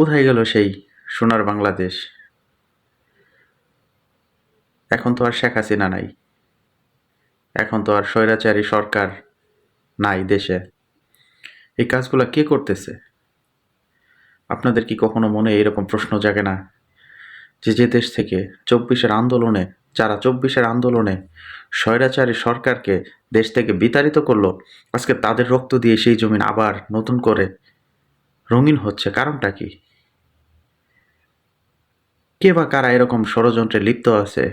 কোথায় গেল সেই সোনার বাংলাদেশ? এখন তো আর শেখ হাসিনা নাই, এখন তো আর স্বৈরাচারী সরকার নাই দেশে। এই কাজগুলা কে করতেছে? আপনাদের কি কখনো মনে এরকম প্রশ্ন জাগে না যে যে দেশ থেকে চব্বিশের আন্দোলনে স্বৈরাচারী সরকারকে দেশ থেকে বিতাড়িত করলো, আজকে তাদের রক্ত দিয়ে সেই জমিন আবার নতুন করে রঙিন হচ্ছে? কারণটা কি? কে বা কারা এরকম ষড়যন্ত্রে লিপ্ত আছে?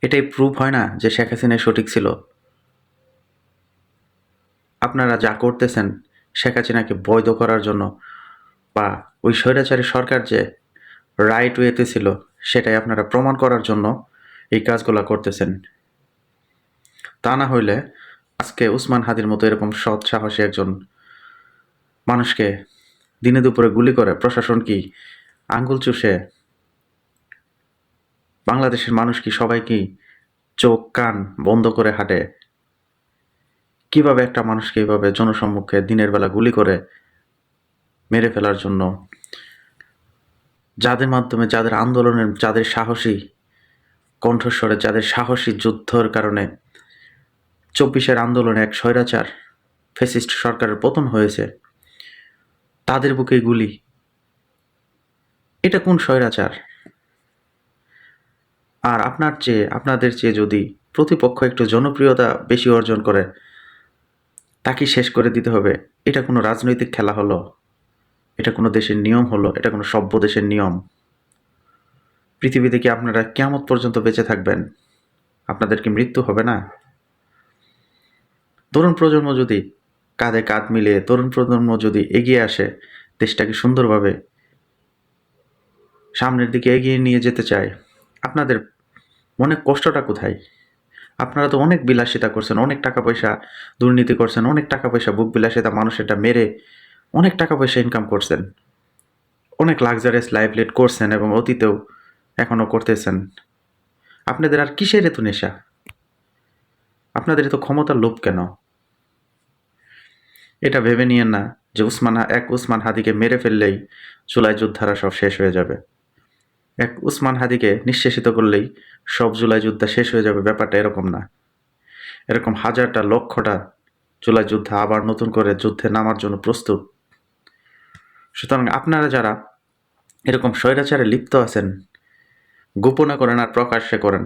এটাই প্রুফ হয় না যে শেখ হাসিনা সঠিক ছিল? আপনারা যা করতেছেন শেখ হাসিনাকে বৈধ করার জন্য, বা ওই স্বৈরাচারী সরকার যে রাইট ওয়েতে ছিল সেটাই আপনারা প্রমাণ করার জন্য এই কাজগুলো করতেছেন। তা না হইলে আজকে উসমান হাদির মতো এরকম সৎ সাহসী একজন মানুষকে দিনে দুপুরে গুলি করে প্রশাসন কি আঙ্গুল চুষে? বাংলাদেশের মানুষ কি সবাই কি চোখ কান বন্ধ করে হাঁটে? কিভাবে একটা মানুষকে এইভাবে জনসম্মুখে দিনের বেলা গুলি করে মেরে ফেলার জন্য, যাদের মাধ্যমে, যাদের আন্দোলনের, যাদের সাহসী কণ্ঠস্বরে, যাদের সাহসী যুদ্ধের কারণে চব্বিশের আন্দোলনে এক স্বৈরাচার ফ্যাসিস্ট সরকারের পতন হয়েছে, তাদের বুকে গুলি? এটা কোন স্বৈরাচার? আর আপনাদের চেয়ে যদি প্রতিপক্ষ একটু জনপ্রিয়তা বেশি অর্জন করে, তাকে শেষ করে দিতে হবে? এটা কোনো রাজনৈতিক খেলা হলো? এটা কোনো দেশের নিয়ম হলো? এটা কোনো সভ্য দেশের নিয়ম? পৃথিবীতে কি আপনারা কিয়ামত পর্যন্ত বেঁচে থাকবেন? আপনাদের কি মৃত্যু হবে না? তরুণ প্রজন্ম যদি কাঁধে কাঁধ মিলিয়ে, তরুণ প্রজন্ম যদি এগিয়ে আসে, দেশটাকে সুন্দরভাবে সামনের দিকে এগিয়ে নিয়ে যেতে চায়, আপনাদের মনে কষ্টটা কোথায়? আপনারা তো অনেক বিলাসিতা করছেন, অনেক টাকা পয়সা দুর্নীতি করছেন, অনেক টাকা পয়সা বুক বিলাসিতা মানুষেরটা মেরে অনেক টাকা পয়সা ইনকাম করছেন, অনেক লাক্সারিয়াস লাইফ লিড করছেন এবং অতীতেও এখনও করতেছেন। আপনাদের আর কিসের এত নেশা? আপনাদের এত ক্ষমতার লোভ কেন? এটা ভেবে নিয়েন না যে উসমান হাদিকে মেরে ফেললেই জুলাই যোদ্ধারা সব শেষ হয়ে যাবে। এক উসমান হাদিকে নিঃশেষিত করলেই সব জুলাই যোদ্ধা শেষ হয়ে যাবে, ব্যাপারটা এরকম না। এরকম হাজারটা লক্ষটা জুলাই যোদ্ধা আবার নতুন করে যুদ্ধে নামার জন্য প্রস্তুত। সুতরাং আপনারা যারা এরকম স্বৈরাচারে লিপ্ত আছেন, গোপনে করেন আর প্রকাশ্যে করেন,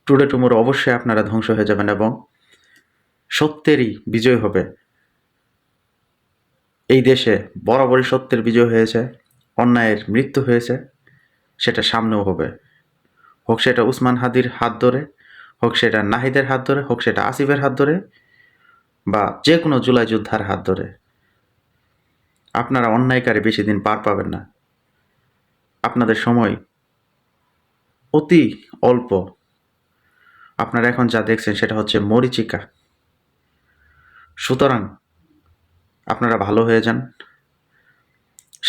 টুডে টুমোরো অবশ্যই আপনারা ধ্বংস হয়ে যাবেন এবং সত্যেরই বিজয় হবে। এই দেশে বরাবরই সত্যের বিজয় হয়েছে, অন্যায়ের মৃত্যু হয়েছে, সেটা সামনেও হবে। হোক সেটা উসমান হাদির হাত ধরে, হোক সেটা নাহিদের হাত ধরে, হোক সেটা আসিফের হাত ধরে, বা যে কোনো জুলাই যোদ্ধার হাত ধরে। আপনারা অন্যায়কারী বেশি দিন পার পাবেন না। আপনাদের সময় অতি অল্প। আপনারা এখন যা দেখছেন সেটা হচ্ছে মরীচিকা। সুতরাং আপনারা ভালো হয়ে যান।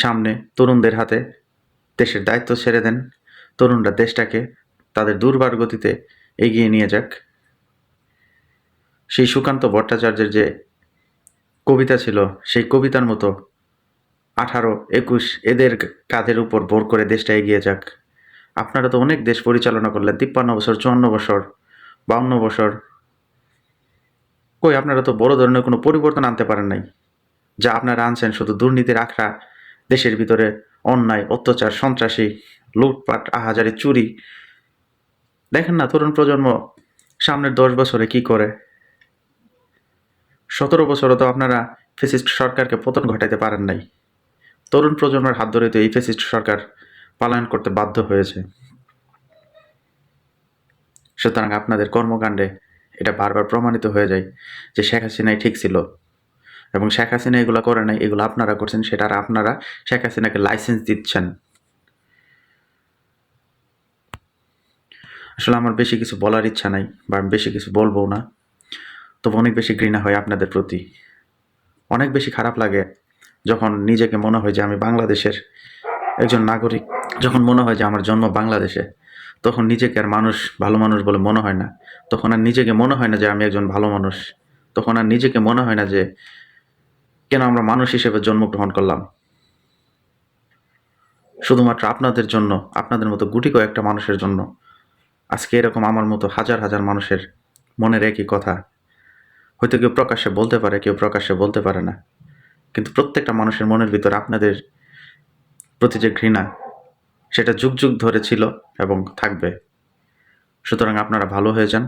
সামনে তরুণদের হাতে দেশের দায়িত্ব ছেড়ে দেন। তরুণরা দেশটাকে তাদের দুর্বার গতিতে এগিয়ে নিয়ে যাক। সেই সুকান্ত ভট্টাচার্যের যে কবিতা ছিল, সেই কবিতার মতো 18, 21 এদের কাঁধের উপর ভর করে দেশটা এগিয়ে যাক। আপনারা তো অনেক দেশ পরিচালনা করলেন, 53 বছর, 54 বছর, 52 বছর। কই আপনারা তো বড় ধরনের কোনো পরিবর্তন আনতে পারেন নাই। যা আপনারা আনছেন শুধু দুর্নীতির আখড়া, দেশের ভিতরে অন্যায়, অত্যাচার, সন্ত্রাসী, লুটপাট, আহাজারি, চুরি। দেখেন না তরুণ প্রজন্ম সামনের 10 বছরে কি করে? 17 বছরও তো আপনারা ফ্যাসিস্ট সরকারকে পতন ঘটাইতে পারেন নাই। তরুণ প্রজন্মের হাত ধরে তো এই ফ্যাসিস্ট সরকার পলায়ন করতে বাধ্য হয়েছে। সুতরাং আপনাদের কর্মকাণ্ডে এটা বারবার প্রমাণিত হয়ে যায় যে শেখ হাসিনাই ঠিক ছিল, এবং শেখ হাসিনা এগুলো করে নাই, এগুলো আপনারা করছেন। সেটা আর আপনারা শেখ হাসিনাকে লাইসেন্স দিচ্ছেন। আসলে আমার বেশি কিছু বলার ইচ্ছা নাই, বা আমি বেশি কিছু বলবো না। তবে অনেক বেশি ঘৃণা হয় আপনাদের প্রতি। অনেক বেশি খারাপ লাগে যখন নিজেকে মনে হয় যে আমি বাংলাদেশের একজন নাগরিক, যখন মনে হয় যে আমার জন্ম বাংলাদেশে, তখন নিজেকে আর ভালো মানুষ বলে মনে হয় না। তখন আর নিজেকে মনে হয় না যে আমি একজন ভালো মানুষ। তখন আর নিজেকে মনে হয় না যে কেন আমরা মানুষ হিসেবে জন্মগ্রহণ করলাম। শুধুমাত্র আপনাদের জন্য, আপনাদের মতো গুটি কয়েকটা মানুষের জন্য আজকে এরকম আমার মতো হাজার হাজার মানুষের মনের একই কথা। হয়তো কেউ প্রকাশ্যে বলতে পারে, কেউ প্রকাশ্যে বলতে পারে না, কিন্তু প্রত্যেকটা মানুষের মনের ভিতর আপনাদের প্রতি যে ঘৃণা, সেটা যুগ যুগ ধরে ছিল এবং থাকবে। সুতরাং আপনারা ভালো হয়ে যান,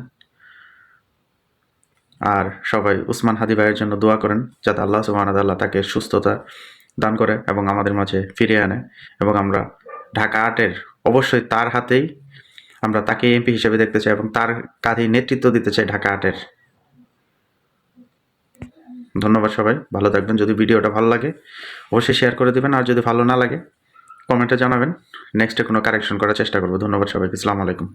আর সবাই উসমান হাদি ভাইয়ের জন্য দোয়া করেন যাতে আল্লাহ সুবহানাহু ওয়া তাআলা তাকে সুস্থতা দান করে এবং আমাদের মাঝে ফিরিয়ে আনে, এবং আমরা ঢাকা ৮-এর অবশ্যই তার হাতেই আমরা তাকে এমপি হিসেবে দেখতে চাই এবং তার কাঁধেই নেতৃত্ব দিতে চাই ঢাকা ৮-এর। ধন্যবাদ সবাই, ভালো থাকবেন। যদি ভিডিওটা ভালো লাগে অবশ্যই শেয়ার করে দেবেন, আর যদি ভালো না লাগে কমেন্টে জানাবেন, নেক্সটে কোনো কারেকশন করার চেষ্টা করবো। ধন্যবাদ সবাইকে, আসসালামু আলাইকুম।